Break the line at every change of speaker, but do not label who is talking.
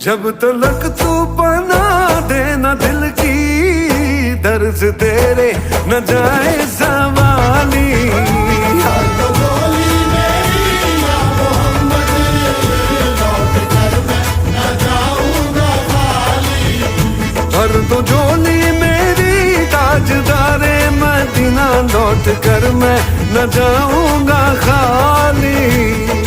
जब तलक तू बना देना दिल की दर्द तेरे न जाए सवाली। भर दो झोली मेरी ताजदारे मदीना, लौट कर मैं न जाऊंगा खाली।